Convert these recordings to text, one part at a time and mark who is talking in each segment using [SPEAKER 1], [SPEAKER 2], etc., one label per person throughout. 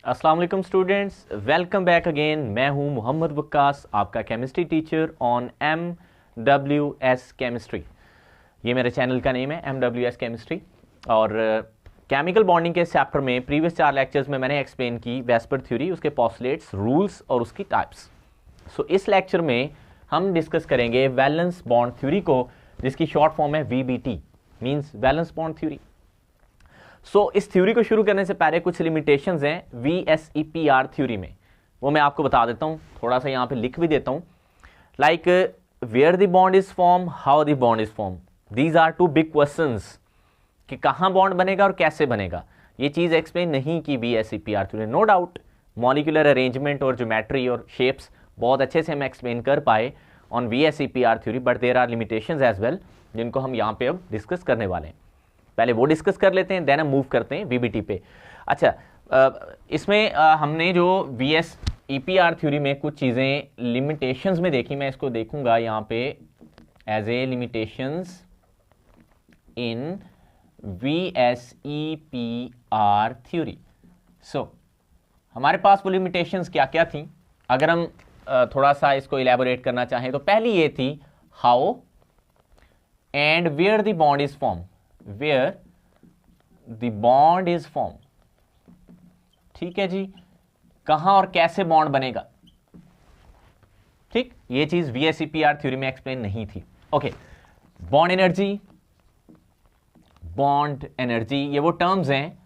[SPEAKER 1] अस्सलाम वालेकुम students, welcome back again. मैं हूं मोहम्मद वक्कास, आपका chemistry teacher on MWS chemistry. ये मेरे चैनल का नेम है MWS केमिस्ट्री। और केमिकल बॉन्डिंग के चैप्टर में प्रीवियस 4 लेक्चर्स में मैंने एक्सप्लेन की वेस्पर थ्योरी, उसके पोस्टुलेट्स, रूल्स और उसकी टाइप्स। सो इस लेक्चर में हम डिस्कस करेंगे वैलेंस बॉन्ड थ्योरी को, जिसकी शॉर्ट फॉर्म है VBT, means valence bond theory. So इस थ्योरी को शुरू करने से पहले कुछ लिमिटेशंस हैं VSEPR थ्योरी में, वो मैं आपको बता देता हूं, थोड़ा सा यहां पे लिख भी देता हूं। Like where the bond is form, how the bond is form, these are two big questions कि कहां बॉन्ड बनेगा और कैसे बनेगा। ये चीज एक्सप्लेन नहीं की VSEPR theory. No doubt molecular arrangement और ज्योमेट्री और शेप्स बहुत अच्छे से हम एक्सप्लेन कर पाए on VSEPR theory, but there are limitations as well, जिनको हम यहां पे अब डिस्कस करने वाले हैं। पहले वो डिस्कस कर लेते हैं, देन हम मूव करते हैं VBT पे। अच्छा, इसमें हमने जो VSEPR थ्योरी में कुछ चीज़ें लिमिटेशंस में देखी, मैं इसको देखूंगा यहाँ पे as a limitations in VSEPR theory. So हमारे पास वो लिमिटेशंस क्या क्या थी, अगर हम थोड़ा सा इसको इलेबोरेट करना चाहें तो पहली ये थी how and where the bond is form, where the bond is form. ठीक है जी, कहां और कैसे बॉन्ड बनेगा। ठीक, ये चीज VSEPR थ्योरी में एक्सप्लेन नहीं थी। ओके, बॉन्ड एनर्जी, ये वो टर्म्स हैं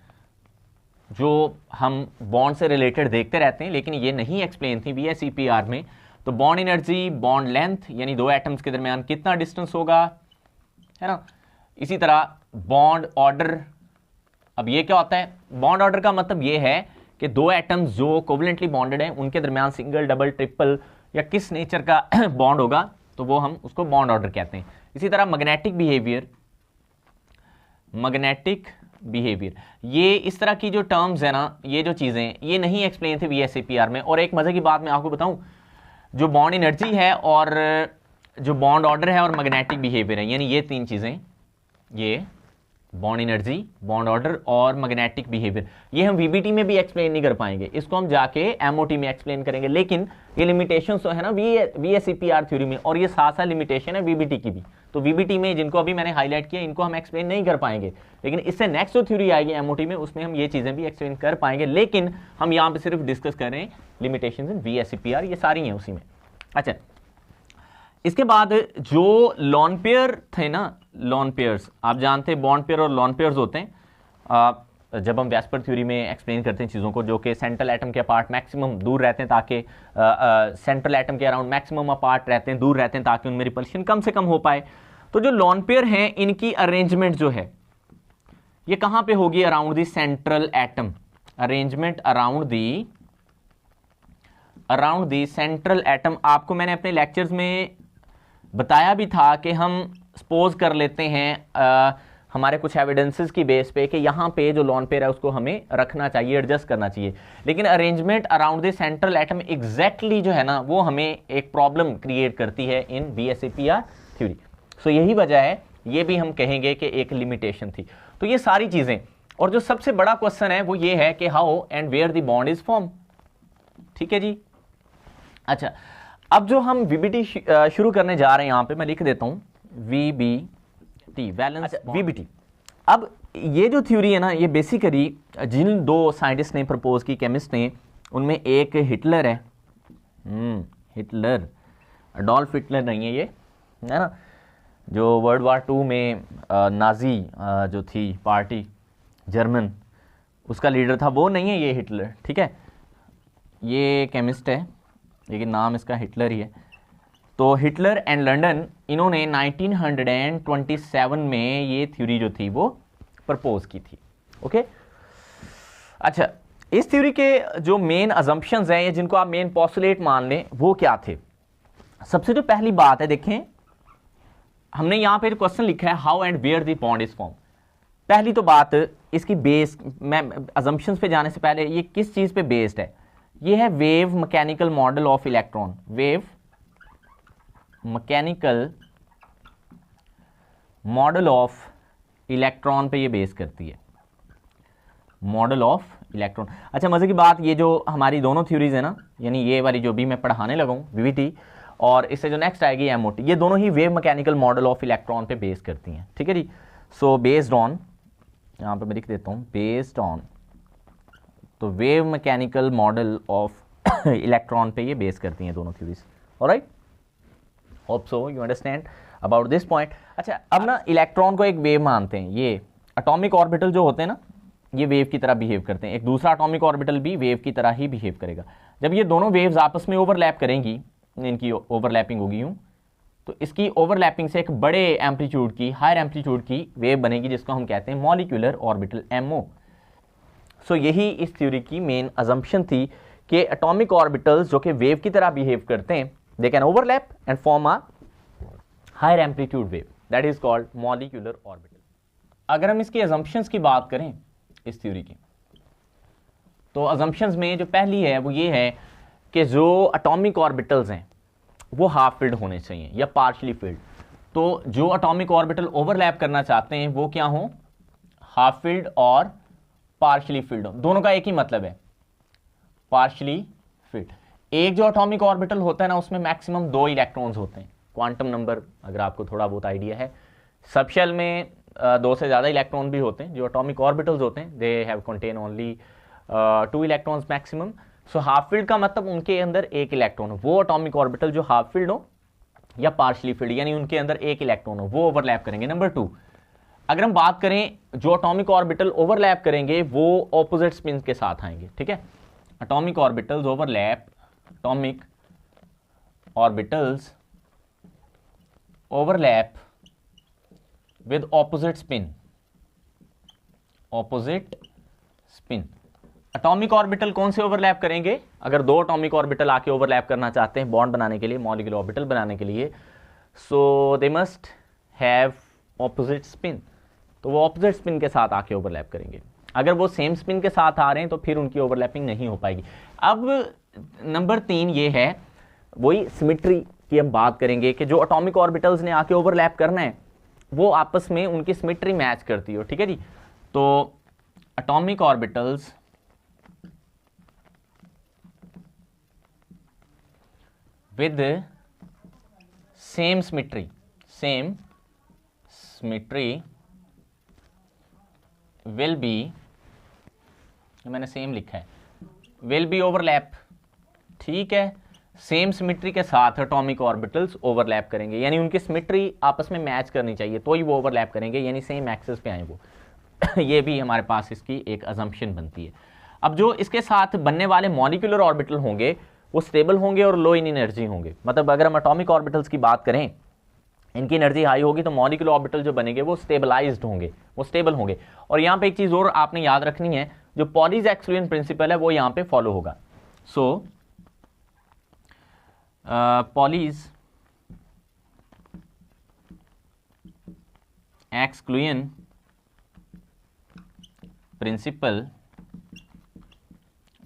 [SPEAKER 1] जो हम बॉन्ड से रिलेटेड देखते रहते हैं, लेकिन ये नहीं एक्सप्लेन थी VSEPR में। तो बॉन्ड एनर्जी, बॉन्ड लेंथ, यानी दो एटम्स के दरमियान कितना डिस्टेंस होगा, है ना। इसी तरह बॉन्ड ऑर्डर। अब ये क्या होता है, बॉन्ड ऑर्डर का मतलब ये है कि दो एटम्स जो कोवलेंटली बॉन्डेड हैं उनके दरमियान सिंगल, डबल, ट्रिपल या किस नेचर का बॉन्ड होगा, तो वो हम उसको बॉन्ड ऑर्डर कहते हैं। इसी तरह मैग्नेटिक बिहेवियर, ये इस तरह की जो टर्म्स है ना, ये जो चीजें, ये नहीं एक्सप्लेन थे VSEPR में। और एक मजे की बात मैं आपको बताऊं, जो बॉन्ड एनर्जी है और जो बॉन्ड ऑर्डर है और मैग्नेटिक बिहेवियर है, यानी ये तीन चीजें, ये बॉन्ड एनर्जी, बॉन्ड ऑर्डर और मैग्नेटिक बिहेवियर, ये हम VBT में भी एक्सप्लेन नहीं कर पाएंगे, इसको हम जाके MOT में एक्सप्लेन करेंगे। लेकिन ये लिमिटेशन तो है ना VSEPR थ्योरी में, और ये साथ साथ लिमिटेशन है VBT की भी। तो VBT में जिनको अभी मैंने हाईलाइट किया, इनको हम एक्सप्लेन नहीं कर पाएंगे, लेकिन इससे नेक्स्ट जो थ्योरी आएगी MOT में, उसमें हम ये चीजें भी एक्सप्लेन कर पाएंगे। लेकिन हम यहाँ पे सिर्फ डिस्कस कर रहे हैं लिमिटेशन इन VSEPR, ये सारी हैं उसी में। अच्छा, इसके बाद जो लॉन पेयर थे ना, लॉन पेयर्स आप जानते हैं, बॉन्ड पेयर और लॉन पेयर्स होते हैं। जब हम वेस्पर थ्योरी में एक्सप्लेन करते हैं चीज़ों को, जो कि सेंट्रल एटम के अपार्ट मैक्सिमम दूर रहते हैं, ताकि सेंट्रल एटम के अराउंड मैक्सिमम अपार्ट रहते हैं, दूर रहते हैं, ताकि उनमें रिपल्शन कम से कम हो पाए। तो जो लॉन पेयर हैं, इनकी अरेंजमेंट जो है ये कहाँ पे होगी, around the central atom. Arrangement around the central atom. आपको मैंने अपने लेक्चर्स में बताया भी था कि हम सपोज कर लेते हैं हमारे कुछ एविडेंसेस की बेस पे कि यहाँ पे जो लॉन पेयर है उसको हमें रखना चाहिए, एडजस्ट करना चाहिए। लेकिन arrangement around the central atom exactly जो है ना, वो हमें एक प्रॉब्लम क्रिएट करती है इन VSEPR थ्योरी। सो यही वजह है, ये भी हम कहेंगे कि एक लिमिटेशन थी। तो ये सारी चीजें, और जो सबसे बड़ा क्वेश्चन है वो ये है कि how and where the bond is form. ठीक है जी। अच्छा, अब जो हम VBT शुरू करने जा रहे हैं, यहां पे मैं लिख देता हूं VBT, वैलेंस VBT। अब ये जो थ्योरी है ना, ये बेसिकली जिन दो साइंटिस्ट ने प्रपोज की, केमिस्ट ने, उनमें एक हिटलर है, हिटलर, अडोल्फ हिटलर नहीं है ये, है ना, जो वर्ल्ड वार 2 में नाजी जो थी पार्टी जर्मन, उसका लीडर था, वो नहीं है ये हिटलर। ठीक है, ये केमिस्ट है, लेकिन नाम इसका हिटलर ही है। तो हिटलर एंड लंदन, इन्होंने 1927 में ये थ्योरी जो थी वो प्रपोज की थी। ओके, अच्छा, इस थ्योरी के जो मेन अजम्पशंस हैं, या जिनको आप मेन पोस्टुलेट मान लें, वो क्या थे। सबसे जो पहली बात है, देखें हमने यहां पे क्वेश्चन लिखा है how and where the bond is form. पहली तो बात इसकी बेस, मैं अजम्पशंस पे जाने से पहले, ये किस चीज पे बेस्ड है, ये है wave mechanical model of electron. Wave mechanical model of electron पे ये बेस करती है, मॉडल ऑफ इलेक्ट्रॉन। अच्छा मजे की बात, ये जो हमारी दोनों थ्योरीज है ना, यानी ये वाली जो भी मैं पढ़ाने लगा हूँ वीवीटी और इससे जो नेक्स्ट आएगी एमओटी, ये दोनों ही wave mechanical model of electron पे बेस करती हैं, ठीक है जी। सो बेस्ड ऑन, यहाँ पे मैं लिख देता हूँ बेस्ड ऑन, तो wave mechanical model of electron पे ये बेस करती हैं दोनों theories. Alright, hope so you understand about this point. अच्छा अब ना इलेक्ट्रॉन को एक वेव मानते हैं, ये एटॉमिक ऑर्बिटल जो होते हैं ना, ये वेव की तरह बिहेव करते हैं, एक दूसरा एटॉमिक ऑर्बिटल भी वेव की तरह ही बिहेव करेगा। जब ये दोनों वेव्स आपस में ओवरलैप करेंगी, इनकी ओवरलैपिंग होगी यूं, तो इसकी ओवरलैपिंग से एक बड़े एम्पलीट्यूड की, हायर एम्पलीट्यूड की वेव बनेगी, जिसको हम कहते हैं मॉलिक्यूलर ऑर्बिटल MO। सो यही इस थ्योरी की मेन अजम्पशन थी कि एटॉमिक ऑर्बिटल्स जो कि वेव की तरह बिहेव करते हैं, they can overlap and form a higher amplitude wave, that is called molecular orbital. अगर हम इसकी अजम्पशंस की बात करें इस थ्योरी की, तो अजम्पशंस में जो पहली है वो ये है कि जो एटॉमिक ऑर्बिटल्स हैं वो हाफ फिल्ड होने चाहिए या पार्शली फिल्ड। तो जो एटॉमिक ऑर्बिटल ओवरलैप करना चाहते हैं वो क्या हो, हाफ फिल्ड और पार्शली फिल्ड हो। दोनों का एक ही मतलब है, पार्शली फिल्ड। एक जो एटॉमिक ऑर्बिटल होता है ना, उसमें मैक्सिमम 2 इलेक्ट्रॉन्स होते हैं, क्वांटम नंबर अगर आपको थोड़ा बहुत आइडिया है। सबशेल में 2 से ज़्यादा इलेक्ट्रॉन भी होते हैं। जो एटॉमिक ऑर्बिटल्स होते हैं they have contain only 2 electrons maximum. So half field का मतलब उनके अंदर 1 इलेक्ट्रॉन हो, वो एटॉमिक ऑर्बिटल जो हाफ फील्ड हो या पार्शली फील्ड, यानी उनके अंदर 1 इलेक्ट्रॉन हो, वो ओवरलैप करेंगे। नंबर 2, अगर हम बात करें जो एटॉमिक ऑर्बिटल ओवरलैप करेंगे वो ऑपोजिट स्पिन के साथ आएंगे, ठीक है। Atomic orbitals overlap, atomic orbitals overlap with opposite spin, opposite spin। Atomic orbital कौन से ओवरलैप करेंगे, अगर 2 एटॉमिक ऑर्बिटल आके ओवरलैप करना चाहते हैं बॉन्ड बनाने के लिए, मॉलिक्यूलर ऑर्बिटल बनाने के लिए, so they must have opposite spin. तो वो ऑपोजिट स्पिन के साथ आके ओवरलैप करेंगे। अगर वो सेम स्पिन के साथ आ रहे हैं तो फिर उनकी ओवरलैपिंग नहीं हो पाएगी। अब नंबर 3 ये है, वही सिमेट्री की हम बात करेंगे कि जो एटॉमिक ऑर्बिटल्स ने आके ओवरलैप करना है वो आपस में उनकी सिमेट्री मैच करती हो, ठीक है जी। तो atomic orbitals with same symmetry will be, मैंने सेम लिखा है, विल बी ओवरलैप, ठीक है। सेम सिमेट्री के साथ एटॉमिक ऑर्बिटल्स ओवरलैप करेंगे, यानी उनकी सिमेट्री आपस में मैच करनी चाहिए तो ही वो ओवरलैप करेंगे, यानी सेम एक्सिस पे आए वो। ये भी हमारे पास इसकी एक अजम्पशन बनती है। अब जो इसके साथ बनने वाले मॉलिक्यूलर ऑर्बिटल होंगे वो स्टेबल होंगे और लो इन एनर्जी होंगे। मतलब अगर हम एटॉमिक ऑर्बिटल्स की बात करें, इनकी एनर्जी हाई होगी तो मॉलिक्यूलर ऑर्बिटल जो बनेंगे वो स्टेबलाइज्ड होंगे, वो स्टेबल होंगे। और यहाँ पे एक चीज और आपने याद रखनी है, जो पॉलीज एक्सक्लूजन प्रिंसिपल है वो यहाँ पे फॉलो होगा। सो Pauli's exclusion principle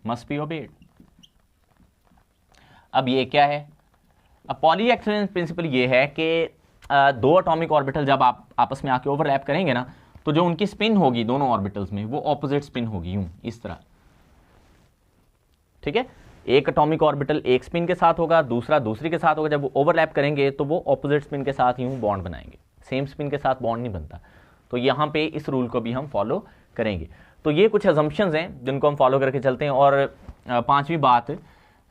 [SPEAKER 1] must be obeyed। अब ये क्या है, अब पॉली एक्सक्लूजन प्रिंसिपल ये है कि 2 एटॉमिक ऑर्बिटल जब आप आपस में आके ओवरलैप करेंगे ना, तो जो उनकी स्पिन होगी दोनों ऑर्बिटल्स में वो ऑपोजिट स्पिन होगी, यूं इस तरह, ठीक है। एक एटॉमिक ऑर्बिटल एक स्पिन के साथ होगा, दूसरा दूसरी के साथ होगा। जब वो ओवरलैप करेंगे तो वो ऑपोजिट स्पिन के साथ यूं बॉन्ड बनाएंगे, सेम स्पिन के साथ बॉन्ड नहीं बनता। तो यहाँ पे इस रूल को भी हम फॉलो करेंगे। तो ये कुछ अजम्पशंस हैं जिनको हम फॉलो करके चलते हैं। और 5वीं बात,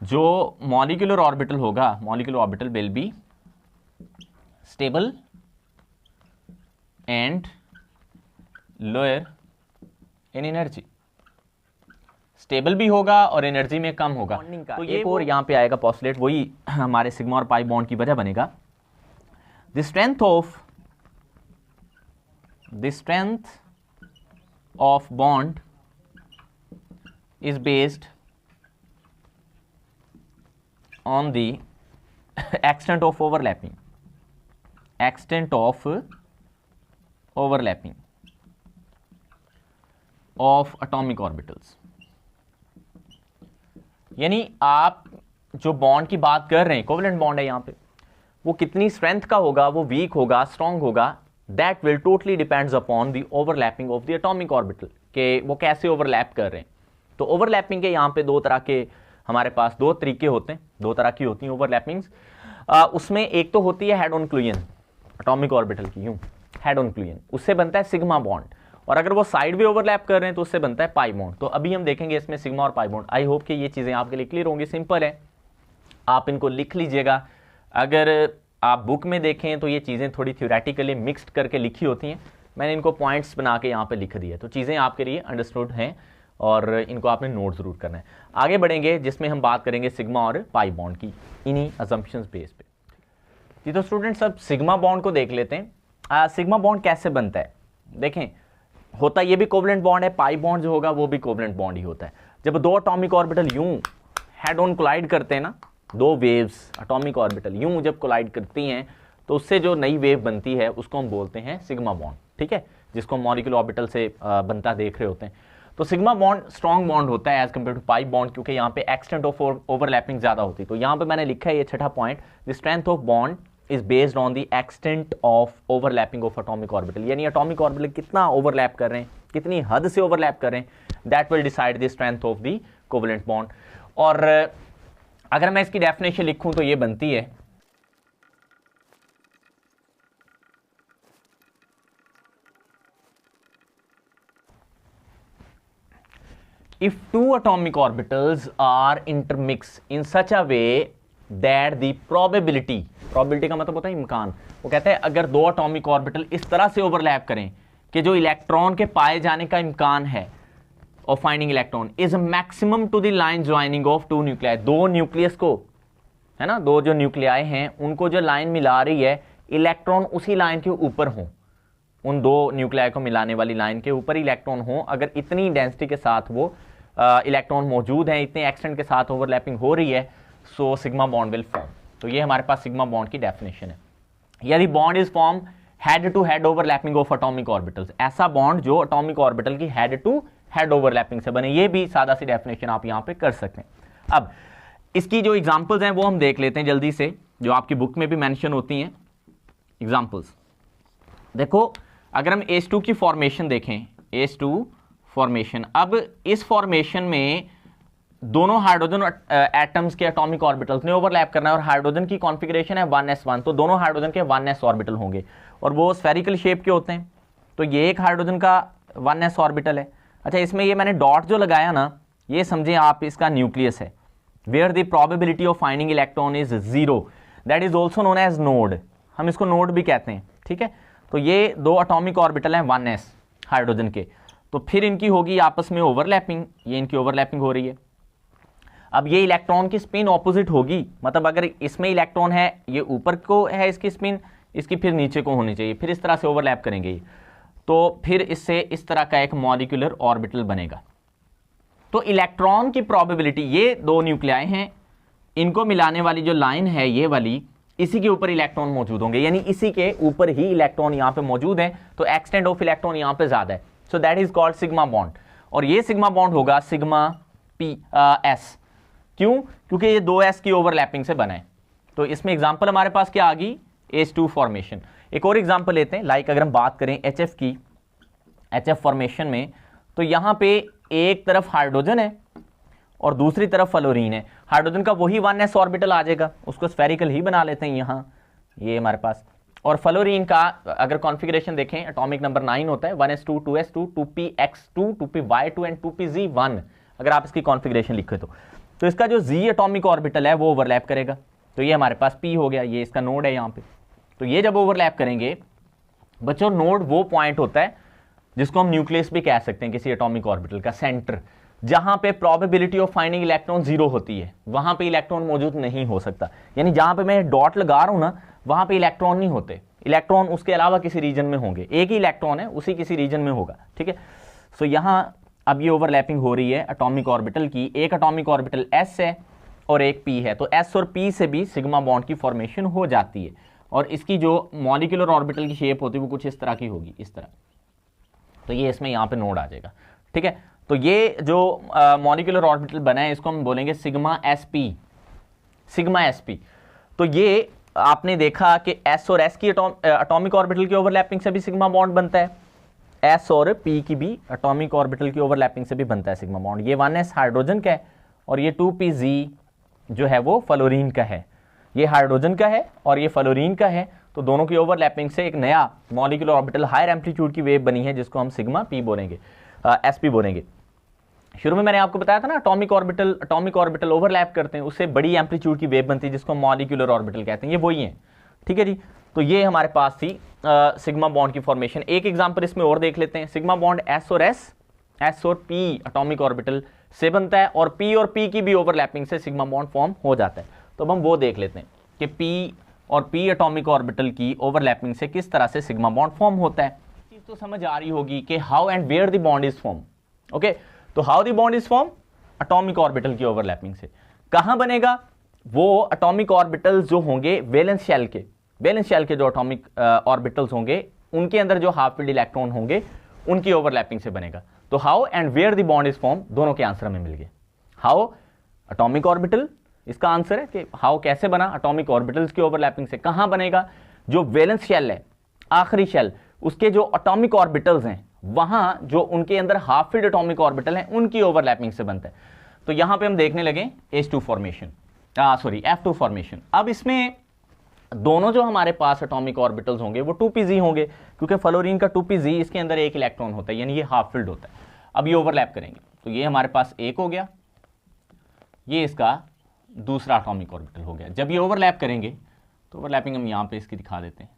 [SPEAKER 1] जो मॉलिक्यूलर ऑर्बिटल होगा, molecular orbital will be stable and lower in energy, stable भी होगा और एनर्जी में कम होगा। तो ये और यहाँ पे आएगा पॉस्टुलेट, वही हमारे सिग्मा और पाई बॉन्ड की वजह बनेगा। The strength of bond is based on the extent of overlapping, of atomic orbitals. यानी आप जो बॉन्ड की बात कर रहे हैं, कोवेलेंट बॉन्ड है यहाँ पे, वो कितनी स्ट्रेंथ का होगा, वो वीक होगा, स्ट्रांग होगा, that will totally depends upon the overlapping of the atomic orbital, के वो कैसे ओवरलैप कर रहे हैं। तो ओवरलैपिंग के यहाँ पे दो तरह के हमारे पास दो तरीके होते हैं, दो तरह की होती हैं ओवरलैपिंग्स। उसमें एक तो होती है हेड ऑन क्लूजन, एटॉमिक ऑर्बिटल की यूं हेड ऑन क्लूजन, उससे बनता है सिग्मा बॉन्ड, और अगर वो साइड भी ओवरलैप कर रहे हैं तो उससे बनता है पाई बॉन्ड। तो अभी हम देखेंगे इसमें सिग्मा और पाई बॉन्ड। आई होप कि ये चीज़ें आपके लिए क्लियर होंगी, सिंपल है, आप इनको लिख लीजिएगा। अगर आप बुक में देखें तो ये चीज़ें थोड़ी थ्योरेटिकली मिक्सड करके लिखी होती हैं, मैंने इनको पॉइंट्स बना के यहाँ पे लिख दिया, तो चीज़ें आपके लिए अंडरस्टूड हैं और इनको आपने नोट ज़रूर करना है। आगे बढ़ेंगे जिसमें हम बात करेंगे सिग्मा और पाई बॉन्ड की, इन्हीं अजम्पशंस बेस पे। जी तो स्टूडेंट्स अब सिग्मा बॉन्ड को देख लेते हैं। सिग्मा बॉन्ड कैसे बनता है, देखें होता ये भी कोवलेंट बॉन्ड है, पाई बॉन्ड जो होगा वो भी कोवलेंट बॉन्ड ही होता है। जब दो एटॉमिक ऑर्बिटल यूं हेड ऑन कोलाइड करते हैं ना, दो वेव्स एटॉमिक ऑर्बिटल यूं जब कोलाइड करती हैं तो उससे जो नई वेव बनती है उसको हम बोलते हैं सिग्मा बॉन्ड, ठीक है, जिसको हम मॉलिक्यूलर ऑर्बिटल से बनता देख रहे होते हैं। तो सिग्मा बॉन्ड स्ट्रॉन्ग बॉन्ड होता है as compare to pi bond, क्योंकि यहाँ पे एक्सटेंट ऑफ ओवरलैपिंग ज्यादा होती है। तो यहाँ पे मैंने लिखा है ये छठा point, the strength of bond is based on the extent of overlapping of atomic orbital, यानी atomic orbital कितना overlap कर रहे हैं, कितनी हद से overlap कर रहे हैं, that will decide the strength of the covalent bond। और अगर मैं इसकी डेफिनेशन लिखूं तो ये बनती है if two atomic orbitals are intermixed in such a way that the probability का मतलब होता है इम्कान, वो कहते हैं अगर दो एटॉमिक ऑर्बिटल इस तरह से ओवरलैप करें कि जो इलेक्ट्रॉन के पाए जाने का इम्कान है of finding electron is maximum to the line joining of two nuclei, दो न्यूक्लियस को है ना, दो जो न्यूक्लियाई हैं उनको जो लाइन मिला रही है इलेक्ट्रॉन उसी लाइन के ऊपर हो, उन दो न्यूक्लियाई को मिलाने वाली लाइन के ऊपर इलेक्ट्रॉन हो, अगर इतनी डेंसिटी के साथ वो इलेक्ट्रॉन मौजूद हैं, इतने एक्सटेंट के साथ ओवरलैपिंग हो रही है, so sigma bond will form. तो ये हमारे पास सिग्मा बॉन्ड की डेफिनेशन है। यदि bond is form head to head overlapping of atomic orbitals, ऐसा बॉन्ड जो एटॉमिक ऑर्बिटल की हेड टू हेड ओवरलैपिंग से बने, ये भी सादा सी डेफिनेशन आप यहां पे कर सकते हैं। अब इसकी जो एग्जांपल्स हैं वो हम देख लेते हैं जल्दी से, जो आपकी बुक में भी मेंशन होती हैं एग्जांपल्स। देखो अगर हम H2 की फॉर्मेशन देखें, H2 फॉर्मेशन, अब इस फॉर्मेशन में दोनों हाइड्रोजन एटम्स के एटॉमिक ऑर्बिटल्स ने ओवरलैप करना है और हाइड्रोजन की कॉन्फ़िगरेशन है 1s1, तो दोनों हाइड्रोजन के 1s ऑर्बिटल होंगे और वो स्फेरिकल शेप के होते हैं। तो ये एक हाइड्रोजन का 1s ऑर्बिटल है। अच्छा, इसमें ये मैंने डॉट जो लगाया ना, ये समझें आप इसका न्यूक्लियस है, where the probability of finding electron is 0, that is also known as node, हम इसको नोड भी कहते हैं, ठीक है। तो ये दो एटॉमिक ऑर्बिटल हैं 1s हाइड्रोजन के, तो फिर इनकी होगी आपस में ओवरलैपिंग, ये इनकी ओवरलैपिंग हो रही है। अब ये इलेक्ट्रॉन की स्पिन ऑपोजिट होगी, मतलब अगर इसमें इलेक्ट्रॉन है, ये ऊपर को है इसकी स्पिन, इसकी फिर नीचे को होनी चाहिए, फिर इस तरह से ओवरलैप करेंगे ये, तो फिर इससे इस तरह का एक मॉलिक्यूलर ऑर्बिटल बनेगा। तो इलेक्ट्रॉन की प्रोबेबिलिटी, ये दो न्यूक्लियाई हैं, इनको मिलाने वाली जो लाइन है ये वाली, इसी के ऊपर इलेक्ट्रॉन मौजूद होंगे, यानी इसी के ऊपर ही इलेक्ट्रॉन यहाँ पे मौजूद है, तो एक्सटेंट ऑफ इलेक्ट्रॉन यहाँ पे ज्यादा है, सो that is called sigma bond. और ये सिग्मा बॉन्ड होगा सिग्मा एस, क्यों? क्योंकि ये 2s की ओवरलैपिंग से बना है। तो इसमें एग्जांपल हमारे पास क्या आ गई, H2 फॉर्मेशन। एक और एग्जांपल लेते हैं, लाइक अगर हम बात करें HF की, HF फॉर्मेशन में, तो यहाँ पे एक तरफ हाइड्रोजन है और दूसरी तरफ फ्लोरीन है। हाइड्रोजन का वही 1s ऑर्बिटल आ जाएगा, उसको स्फेरिकल ही बना लेते हैं यहाँ, ये हमारे पास। और फ्लोरीन का अगर कॉन्फ़िगरेशन देखें, एटॉमिक नंबर 9 होता है, 1s2 2s2 2px2 2py2 and 2pz1, अगर आप इसकी कॉन्फ़िगरेशन लिखे तो इसका जो z एटॉमिक ऑर्बिटल है वो ओवरलैप करेगा। तो ये हमारे पास p हो गया, ये इसका नोड है यहाँ पे। तो ये जब ओवरलैप करेंगे बच्चों, नोड वो पॉइंट होता है जिसको हम न्यूक्लियस भी कह सकते हैं किसी एटॉमिक ऑर्बिटल का, सेंटर, जहां पे प्रोबेबिलिटी ऑफ फाइंडिंग इलेक्ट्रॉन 0 होती है, वहां पे इलेक्ट्रॉन मौजूद नहीं हो सकता। यानी जहां पे मैं डॉट लगा रहा हूं ना, वहां पे इलेक्ट्रॉन नहीं होते, इलेक्ट्रॉन उसके अलावा किसी रीजन में होंगे, एक ही इलेक्ट्रॉन है उसी किसी रीजन में होगा, ठीक है। सो यहां अब ये ओवरलैपिंग हो रही है एटॉमिक ऑर्बिटल की, एक एटॉमिक ऑर्बिटल s है और एक p है, तो s और p से भी सिग्मा बॉन्ड की फॉर्मेशन हो जाती है। और इसकी जो मॉलिक्यूलर ऑर्बिटल की शेप होती है वो कुछ इस तरह की होगी, इस तरह। तो ये इसमें यहाँ पे नोड आ जाएगा, ठीक है। तो ये जो मॉलिक्यूलर ऑर्बिटल बना है इसको हम बोलेंगे सिग्मा sp, सिग्मा sp। तो ये आपने देखा कि s और s की एटॉमिक ऑर्बिटल की ओवरलैपिंग से भी सिग्मा बॉन्ड बनता है, एस और पी की भी एटॉमिक ऑर्बिटल की ओवरलैपिंग से भी बनता है सिग्मा बॉन्ड। ये 1s हाइड्रोजन का है और ये 2pz जो है वो फ्लोरीन का है। ये हाइड्रोजन का है और ये फ्लोरीन का है, तो दोनों की ओवरलैपिंग से एक नया मॉलिक्यूलर ऑर्बिटल हायर एम्पलीट्यूड की वेव बनी है जिसको हम सिग्मा पी बोलेंगे, sp बोलेंगे। शुरू में मैंने आपको बताया था ना एटॉमिक ऑर्बिटल ओवरलैप करते हैं, उससे बड़ी एम्पलीट्यूड की वेव बनती है जिसको मॉलिक्यूलर ऑर्बिटल कहते हैं, ये वही है। ठीक है जी, तो ये हमारे पास थी सिग्मा बॉन्ड की फॉर्मेशन। एक एग्जांपल इसमें और देख लेते हैं। सिग्मा बॉन्ड एस और पी एटॉमिक ऑर्बिटल से बनता है और पी की भी ओवरलैपिंग से सिग्मा बॉन्ड फॉर्म हो जाता है। तो अब हम वो देख लेते हैं कि पी और पी एटॉमिक ऑर्बिटल की ओवरलैपिंग से किस तरह से सिग्मा बॉन्ड फॉर्म होता है। चीज तो समझ आ रही होगी कि how and where the bond is form. Okay, तो how the bond is form, atomic orbital की ओवरलैपिंग से। कहां बनेगा, वो एटॉमिक ऑर्बिटल्स जो होंगे वैलेंस शेल के जो एटॉमिक ऑर्बिटल्स होंगे उनके अंदर जो हाफ फील्ड इलेक्ट्रॉन होंगे उनकी ओवरलैपिंग से बनेगा। तो how and where the bond is form, दोनों के आंसर में मिल गए। हाउ एटॉमिक ऑर्बिटल, इसका आंसर है कि हाउ कैसे बना, एटॉमिक ऑर्बिटल्स की ओवरलैपिंग से। कहां बनेगा, जो वैलेंस शेल है, आखिरी शेल, उसके जो एटॉमिक ऑर्बिटल्स हैं वहां जो उनके अंदर हाफ फील्ड एटॉमिक ऑर्बिटल हैं उनकी ओवरलैपिंग से बनता है। तो यहां पे हम देखने लगे H2 फॉर्मेशन, F2 फॉर्मेशन। अब इसमें दोनों जो हमारे पास एटॉमिक ऑर्बिटल्स होंगे वो 2pz होंगे, क्योंकि फ्लोरीन का 2pz, इसके अंदर एक इलेक्ट्रॉन होता है, यानी ये हाफ फील्ड होता है। अब ये ओवरलैप करेंगे तो ये हमारे पास एक हो गया, ये इसका दूसरा एटॉमिक ऑर्बिटल हो गया। जब ये ओवरलैप करेंगे तो ओवरलैपिंग हम यहाँ पे इसकी दिखा देते हैं,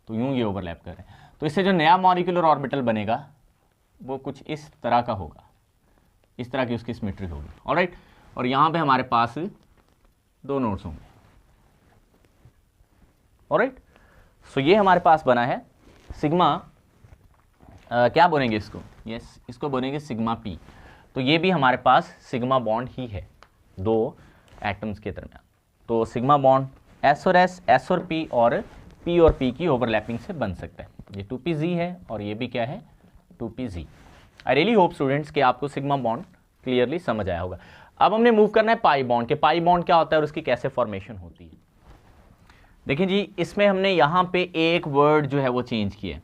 [SPEAKER 1] तो यूं ये ओवरलैप कर रहे हैं, तो इससे जो नया मॉलिक्यूलर ऑर्बिटल बनेगा वो कुछ इस तरह का होगा, इस तरह की उसकी सिमेट्री होगी। ऑलराइट, और यहाँ पे हमारे पास दो नोड्स होंगे। ऑलराइट, सो ये हमारे पास बना है सिग्मा, क्या बोलेंगे इसको, यस इसको बोलेंगे सिग्मा पी। तो ये भी हमारे पास सिग्मा बॉन्ड ही है दो एटम्स के दरमियान। तो सिग्मा बॉन्ड एस और पी की ओवरलैपिंग से बन सकता है। ये 2pz है और ये भी क्या है 2pz। I really hope students कि आपको सिग्मा बॉन्ड क्लियरली समझ आया होगा। अब हमने मूव करना है पाई बॉन्ड के। पाई बॉन्ड क्या होता है और उसकी कैसे फॉर्मेशन होती है। देखिए जी, इसमें हमने यहाँ पे एक वर्ड जो है वो चेंज किया।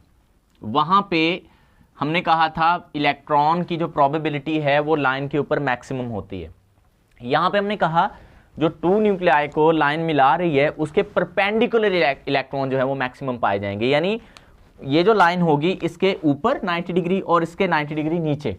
[SPEAKER 1] वहाँ पे हमने कहा था इलेक्ट्रॉन की जो प्रोबेबिलिटी है वो लाइन के ऊपर मैक्सिमम होती है। यहाँ पे हमने कहा जो 2 न्यूक्लियाई को लाइन मिला रही है उसके परपेंडिकुलर इलेक्ट्रॉन जो है वो मैक्सिमम पाए जाएंगे, यानी ये जो लाइन होगी इसके ऊपर 90 डिग्री और इसके 90 डिग्री नीचे।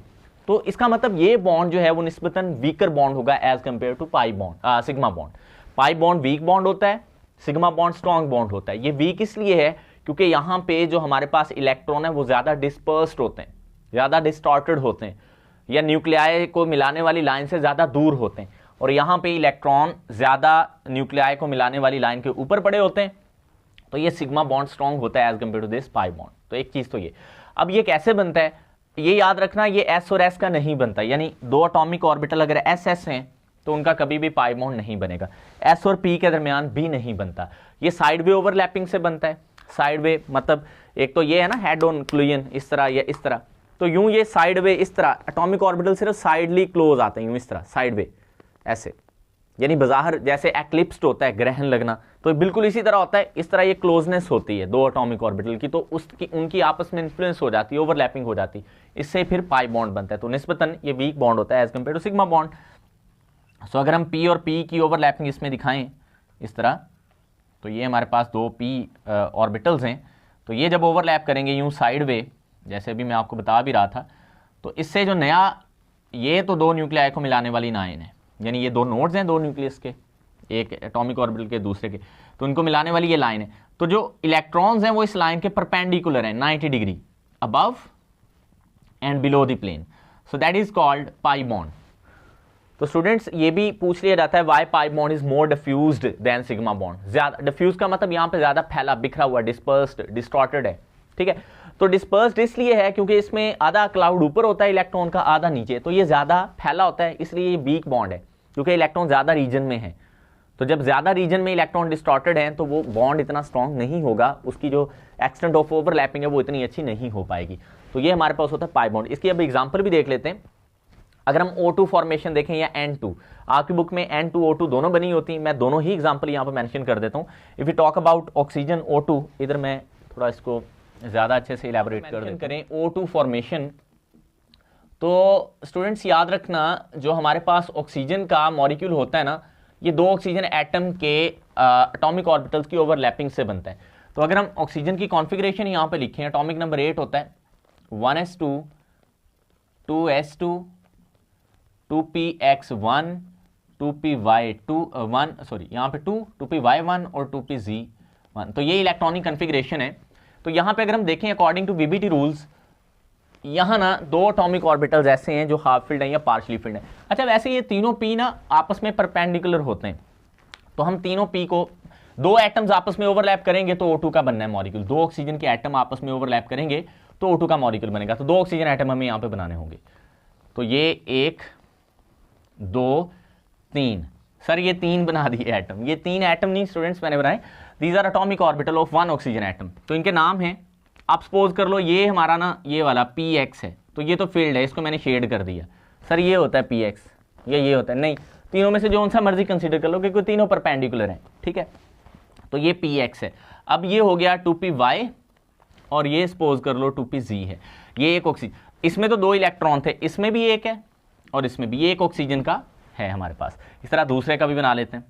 [SPEAKER 1] तो इसका मतलब ये बॉन्ड जो है वो निस्बतन वीकर बॉन्ड होगा as compare to sigma bond. Pi bond weak bond होता है, सिग्मा बॉन्ड स्ट्रॉन्ग बॉन्ड होता है। ये वीक इसलिए है क्योंकि यहाँ पे जो हमारे पास इलेक्ट्रॉन है वो ज्यादा डिस्पर्स्ड होते हैं, ज्यादा डिस्टॉर्टेड होते हैं, या न्यूक्लियाई को मिलाने वाली लाइन से ज्यादा दूर होते हैं, और यहाँ पे इलेक्ट्रॉन ज्यादा न्यूक्लियाई को मिलाने वाली लाइन के ऊपर पड़े होते हैं। तो ये सिग्मा बॉन्ड स्ट्रॉन्ग होता है as compare to this pi bond. तो एक चीज तो ये। अब ये कैसे बनता है ये याद रखना, ये एस और एस का नहीं बनता, यानी दो एटॉमिक ऑर्बिटल अगर एस एस हैं तो उनका कभी भी पाई बॉन्ड नहीं बनेगा। एस और पी के दरमियान भी नहीं बनता। ये साइड वे ओवरलैपिंग से बनता है। साइड वे मतलब एक तो ये है ना हेड ऑन क्लूजन, इस तरह या इस तरह, तो यूं ये साइड वे इस तरह एटॉमिक ऑर्बिटल सिर्फ साइडली क्लोज आते हैं, यूं इस तरह साइड वे ऐसे, यानी बाहर जैसे एक्लिप्स्ड होता है ग्रहण लगना, तो बिल्कुल इसी तरह होता है। इस तरह ये क्लोजनेस होती है दो एटॉमिक ऑर्बिटल की, तो उसकी उनकी आपस में इन्फ्लुएंस हो जाती है, ओवरलैपिंग हो जाती है, इससे फिर पाई बॉन्ड बनता है। तो निस्बतन ये वीक बॉन्ड होता है as compare to sigma bond. So अगर हम पी और पी की ओवरलैपिंग इसमें दिखाएं इस तरह, तो ये हमारे पास दो पी ऑर्बिटल्स हैं, तो ये जब ओवरलैप करेंगे यूं साइड वे, जैसे अभी मैं आपको बता भी रहा था, तो इससे जो नया, ये तो दो न्यूक्लियाई को मिलाने वाली लाइन है, यानी ये दो नोड्स हैं दो न्यूक्लियस के, एक एटॉमिक ऑर्बिटल के दूसरे के, तो इनको मिलाने वाली ये लाइन है। तो जो इलेक्ट्रॉन्स हैं वो इस लाइन के परपेंडिकुलर हैं 90 degree above and below the plane, so that is called pi bond. तो स्टूडेंट्स ये भी पूछ लिया जाता है why pi bond is more diffused than sigma bond. ज्यादा डिफ्यूज का मतलब यहाँ पे ज्यादा फैला बिखरा हुआ, डिस्पर्स्ड, डिस्टॉर्टेड है, ठीक है। तो डिस्पर्स्ड इसलिए है क्योंकि इसमें आधा क्लाउड ऊपर होता है इलेक्ट्रॉन का, आधा नीचे, तो ये ज्यादा फैला होता है, इसलिए ये वीक बॉन्ड है क्योंकि इलेक्ट्रॉन ज्यादा रीजन में है। तो जब ज्यादा रीजन में इलेक्ट्रॉन डिस्टॉर्टेड है तो वो बॉन्ड इतना स्ट्रॉन्ग नहीं होगा, उसकी जो एक्सटेंट ऑफ ओवरलैपिंग है वो इतनी अच्छी नहीं हो पाएगी। तो ये हमारे पास होता है पाई बॉन्ड। इसकी अब एग्जाम्पल भी देख लेते हैं। अगर हम O2 फॉर्मेशन देखें या N2, आपकी बुक में N2 O2 दोनों बनी होती हैं, मैं दोनों ही एग्जांपल यहाँ पर मेंशन कर देता हूँ। If you talk about oxygen O2, इधर मैं थोड़ा इसको ज़्यादा अच्छे से इलेबोरेट करें O2 फॉर्मेशन। तो स्टूडेंट्स याद रखना, जो हमारे पास ऑक्सीजन का मॉलिक्यूल होता है ना, ये दो ऑक्सीजन एटम के एटॉमिक ऑर्बिटल्स की ओवरलैपिंग से बनता है। तो अगर हम ऑक्सीजन की कॉन्फ़िगरेशन यहाँ पे लिखें, एटॉमिक नंबर 8 होता है 1s2 2s2 2px1 2py1 sorry यहाँ पे 2py1 और 2pz1। तो ये इलेक्ट्रॉनिक कॉन्फ़िगरेशन है। तो यहाँ पे अगर हम देखें अकॉर्डिंग टू वीबीटी रूल्स, यहाँ ना दो एटॉमिक ऑर्बिटल्स ऐसे हैं जो हाफ फील्ड हैं या पार्शली फील्ड हैं। अच्छा वैसे ये तीनों पी ना आपस में परपेंडिकुलर होते हैं, तो हम तीनों पी को, दो एटम्स आपस में ओवरलैप करेंगे तो O2 का बनना है मॉलिक्यूल। दो ऑक्सीजन के एटम आपस में ओवरलैप करेंगे तो O2 का मॉलिक्यूल बनेगा। तो दो ऑक्सीजन एटम हमें यहाँ पे बनाने होंगे। तो ये 1 2 3, सर ये 3 बना दिए एटम। ये 3 एटम नहीं स्टूडेंट्स मैंने बनाए, these are atomic orbital of 1 oxygen atom. तो इनके नाम हैं, आप सपोज कर लो ये हमारा ना ये वाला px है, तो ये तो फील्ड है, इसको मैंने शेड कर दिया। सर ये होता है px या ये होता है, नहीं, तीनों में से जो सा मर्जी कंसीडर कर लो क्योंकि तीनों परपेंडिकुलर हैं, ठीक है। तो ये px है। अब ये हो गया 2py और ये सपोज कर लो 2pz है। ये एक ऑक्सीजन, इसमें तो 2 इलेक्ट्रॉन थे, इसमें भी एक है और इसमें भी, ये एक ऑक्सीजन का है हमारे पास। इस तरह दूसरे का भी बना लेते हैं।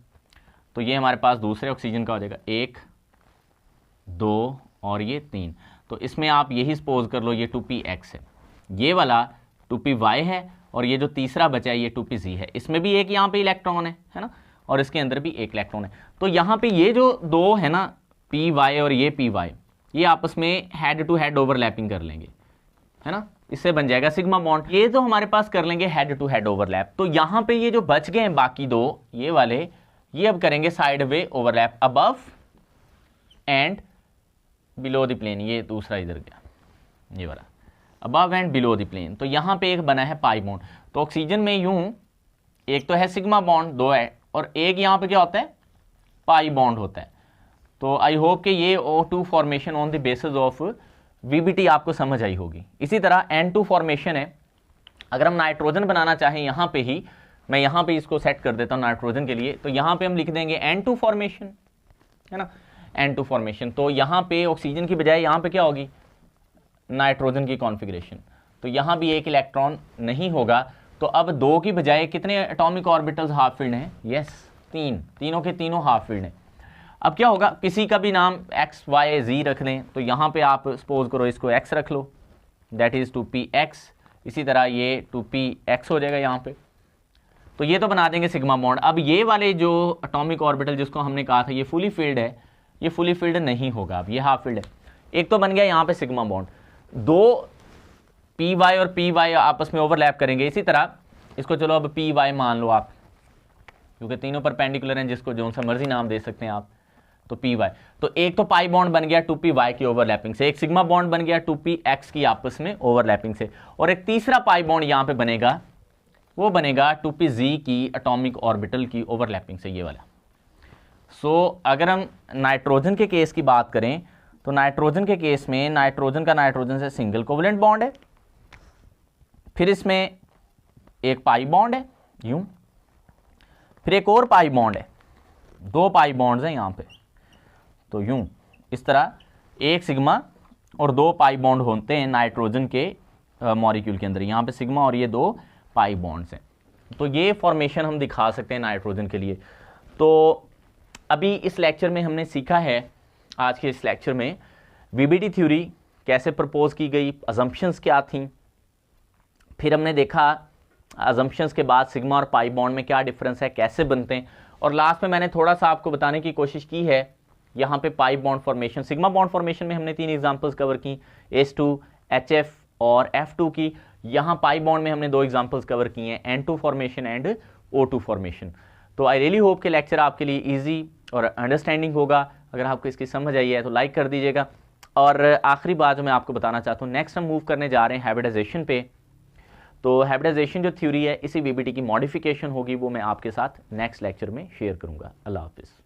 [SPEAKER 1] तो ये हमारे पास दूसरे ऑक्सीजन का हो जाएगा 1 2 और ये 3। तो इसमें आप यही सपोज कर लो ये 2px है, ये वाला 2py है और ये जो तीसरा बचा है ये 2pz है। इसमें भी एक यहाँ पे इलेक्ट्रॉन है ना, और इसके अंदर भी एक इलेक्ट्रॉन है। तो यहाँ पे ये जो दो है ना py और ये py, ये आपस में हेड टू हेड ओवरलैपिंग कर लेंगे, है ना, इससे बन जाएगा सिग्मा बॉन्ड। ये तो हमारे पास कर लेंगे हेड टू हेड ओवरलैप। तो यहाँ पे ये जो बच गए हैं बाकी दो, ये वाले, ये अब करेंगे side way overlap above and below the plane. ये दूसरा इधर गया, ये वाला above and below the plane. तो यहाँ पे एक बना है पाई बॉन्ड। तो ऑक्सीजन में यूं एक तो है सिग्मा बॉन्ड, 2 है, और एक यहाँ पे क्या होता है, पाई बॉन्ड होता है। तो आई होप कि ये O2 formation on the basis of VBT आपको समझ आई होगी। इसी तरह N2 फॉर्मेशन है। अगर हम नाइट्रोजन बनाना चाहें, यहाँ पे ही मैं यहाँ पे इसको सेट कर देता हूँ नाइट्रोजन के लिए। तो यहाँ पे हम लिख देंगे N2 फॉर्मेशन, है ना, N2 फॉर्मेशन। तो यहाँ पे ऑक्सीजन की बजाय यहाँ पे क्या होगी, नाइट्रोजन की कॉन्फ़िगरेशन। तो यहाँ भी एक इलेक्ट्रॉन नहीं होगा। तो अब 2 की बजाय कितने एटॉमिक ऑर्बिटल्स हाफ फील्ड हैं, यस 3, तीनों के तीनों हाफ फील्ड हैं। अब क्या होगा, किसी का भी नाम x y z रख लें। तो यहाँ पे आप सपोज करो इसको x रख लो, दैट इज 2px। इसी तरह ये 2px हो जाएगा यहाँ पे। तो ये तो बना देंगे सिग्मा बॉन्ड। अब ये वाले जो एटॉमिक ऑर्बिटल जिसको हमने कहा था ये फुली फील्ड है, ये फुली फील्ड नहीं होगा, अब ये हाफ फील्ड है। एक तो बन गया यहाँ पे सिग्मा बॉन्ड, 2 py और py आपस में ओवरलैप करेंगे। इसी तरह इसको चलो अब py मान लो आप, क्योंकि तीनों परपेंडिकुलर हैं, जिसको जो सा मर्जी नाम दे सकते हैं आप। तो py, तो एक तो पाई बॉन्ड बन गया 2py की ओवरलैपिंग से, एक सिग्मा बॉन्ड बन गया 2px की आपस में ओवरलैपिंग से, और एक तीसरा पाई बॉन्ड यहाँ पे बनेगा, वो बनेगा 2pz की एटॉमिक ऑर्बिटल की ओवरलैपिंग से, ये वाला। सो अगर हम नाइट्रोजन के केस की बात करें, तो नाइट्रोजन के केस में नाइट्रोजन का नाइट्रोजन से सिंगल कोवलेंट बॉन्ड है, फिर इसमें एक पाई बॉन्ड है यूं, फिर एक और पाई बॉन्ड है, 2 पाई बॉन्ड्स हैं यहाँ पे। तो यूं इस तरह एक सिग्मा और 2 पाई बॉन्ड होते हैं नाइट्रोजन के मॉलिक्यूल के अंदर। यहाँ पे सिग्मा और ये 2 पाई बॉन्ड्स हैं। तो ये फॉर्मेशन हम दिखा सकते हैं नाइट्रोजन के लिए। तो अभी इस लेक्चर में हमने सीखा है, आज के इस लेक्चर में VBT थ्योरी कैसे प्रपोज की गई, अजम्पशंस क्या थी, फिर हमने देखा अजम्पशंस के बाद सिग्मा और पाई बॉन्ड में क्या डिफरेंस है, कैसे बनते हैं, और लास्ट में मैंने थोड़ा सा आपको बताने की कोशिश की है यहाँ पे pi bond formation, sigma bond formation में हमने 3 एग्जांपल्स कवर की, H2, HF और F2 की। यहाँ पाई बॉन्ड में हमने 2 एग्जांपल्स कवर किए हैं, N2 formation and O2 formation. तो आई रियली होप कि लेक्चर आपके लिए ईजी और अंडरस्टैंडिंग होगा। अगर आपको इसकी समझ आई है तो लाइक कर दीजिएगा। और आखिरी बात जो मैं आपको बताना चाहता हूँ, नेक्स्ट हम मूव करने जा रहे हैं हाइब्रिडाइजेशन पे। तो हाइब्रिडाइजेशन जो थ्योरी है, इसी VBT की मॉडिफिकेशन होगी, वो मैं आपके साथ नेक्स्ट लेक्चर में शेयर करूँगा। अल्लाह हाफिज़।